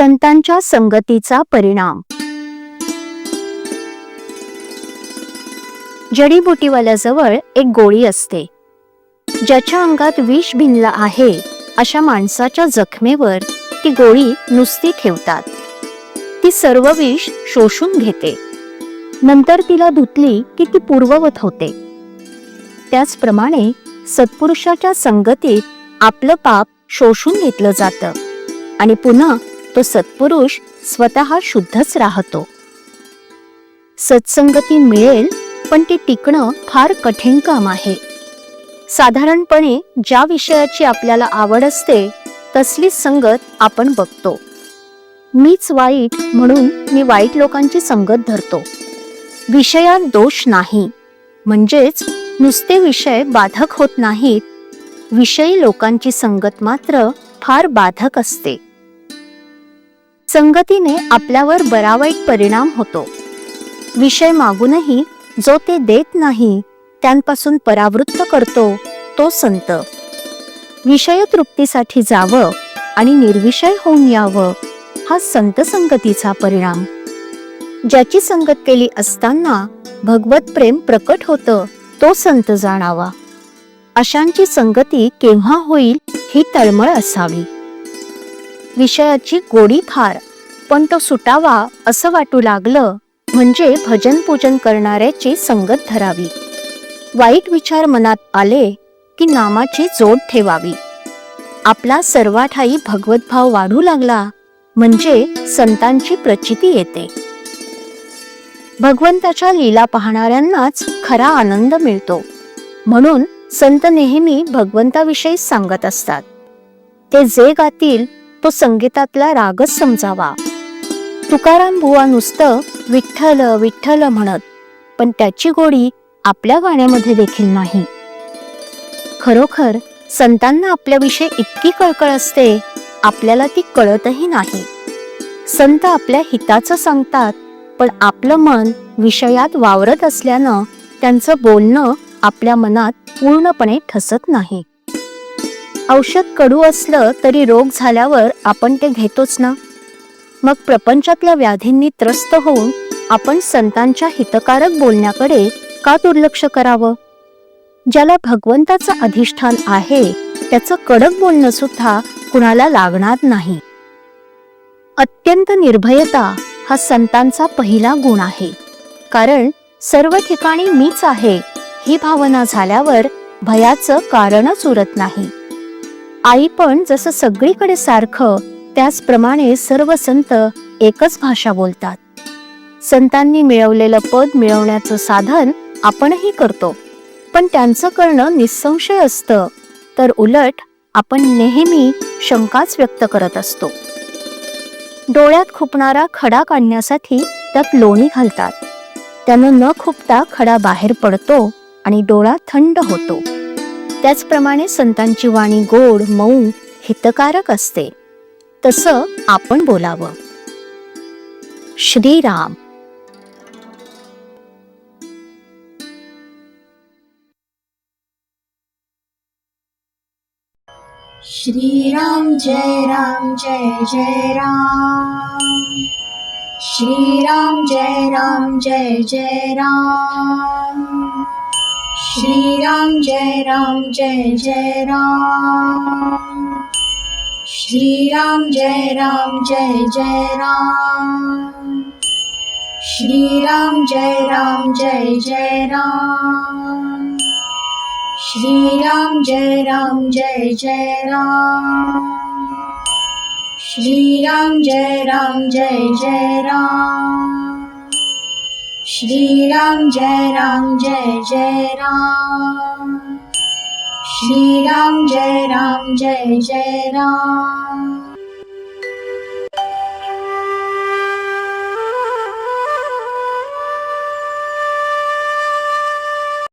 संतांच्या संगतीचा परिणाम. जडीबुटीवाल्याजवळ एक गोळी असते. ज्याच्या अंगात विष भिनलं आहे अशा माणसाच्या जखमेवर ती गोळी नुसती ठेवतात. ती सर्व विष शोषून घेते. नंतर तिला धुतली की ती पूर्ववत होते. त्याचप्रमाणे सत्पुरुषाच्या संगतीत आपलं पाप शोषून घेतलं जातं आणि पुन्हा तो सत्पुरुष स्वतः शुद्धच राहतो. सत्संगती मिळेल पण ती टिकणं फार कठीण काम आहे. साधारणपणे ज्या विषयाची आपल्याला आवड असते तसलीच संगत आपण बघतो. मीच वाईट म्हणून मी वाईट लोकांची संगत धरतो. विषयात दोष नाही, म्हणजेच नुसते विषय बाधक होत नाहीत, विषयी लोकांची संगत मात्र फार बाधक असते. संगतीने आपल्यावर बरा वाईट परिणाम होतो. विषय मागूनही जो ते देत नाही त्यांपासून परावृत्त करतो तो संत. विषय तृप्तीसाठी जावं आणि निर्विषय होऊन यावं हा संत संगतीचा परिणाम. ज्याची संगत केली असताना भगवत प्रेम प्रकट होतं तो संत जाणावा. अशांची संगती केव्हा होईल ही तळमळ असावी. विषयाची गोडी फार, पण तो सुटावा असं वाटू लागलं म्हणजे भजन पूजन करणाऱ्याची संगत धरावी. वाईट विचार मनात आले की नामाची जोड ठेवावी. आपला सर्वाठाई भगवत भाव वाढू लागला म्हणजे संतांची प्रचिती येते. भगवंताच्या लीला पाहणाऱ्यांनाच खरा आनंद मिळतो. म्हणून संत नेहमी भगवंताविषयी सांगत असतात. ते जे गातील तो संगीतातला रागच समजावा. तुकाराम बुवा नुसतं विठ्ठल विठ्ठल म्हणत, पण त्याची गोडी आपल्या गाण्यामध्ये देखील नाही. खरोखर संतांना आपल्याविषयी इतकी कळकळ असते, आपल्याला ती कळतही नाही. संत आपल्या हिताचं सांगतात, पण आपलं मन विषयात वावरत असल्यानं त्यांचं बोलणं आपल्या मनात पूर्णपणे ठसत नाही. औषध कडू असलं तरी रोग झाल्यावर आपण ते घेतोच ना. मग प्रपंचातल्या व्याधींनी त्रस्त होऊन आपण संतांच्या हितकारक बोलण्याकडे का दुर्लक्ष करावं? ज्याला भगवंताचं अधिष्ठान आहे त्याचं कडक बोलणं सुद्धा कुणाला लागणार नाही. अत्यंत निर्भयता हा संतांचा पहिला गुण आहे. कारण सर्व ठिकाणी मीच आहे ही भावना झाल्यावर भयाचं कारणच उरत नाही. आई पण जसं सगळीकडे सारखं, त्याचप्रमाणे सर्व संत एकच भाषा बोलतात. संतांनी मिळवलेलं पद मिळवण्याचं साधन आपणही करतो, पण त्यांचं करणं निसंशय असतं, तर उलट आपण नेहमी शंकाच व्यक्त करत असतो. डोळ्यात खुपणारा खडा काढण्यासाठी त्यात लोणी घालतात. त्यानं न खुपता खडा बाहेर पडतो आणि डोळा थंड होतो. त्याचप्रमाणे संतांची वाणी गोड, मऊ, हितकारक असते. तसं आपण बोलावं. श्रीराम. श्रीराम जय राम जय जय राम. श्रीराम जय राम जय जय राम. श्रीराम जय राम जय जय राम. श्रीराम जय राम जय जय राम. श्रीराम जय राम जय जय राम. श्रीराम जय राम जय जय राम. श्रीराम जय राम जय जय राम. श्रीराम जय राम जय जय राम. श्रीराम जय राम जय जय राम.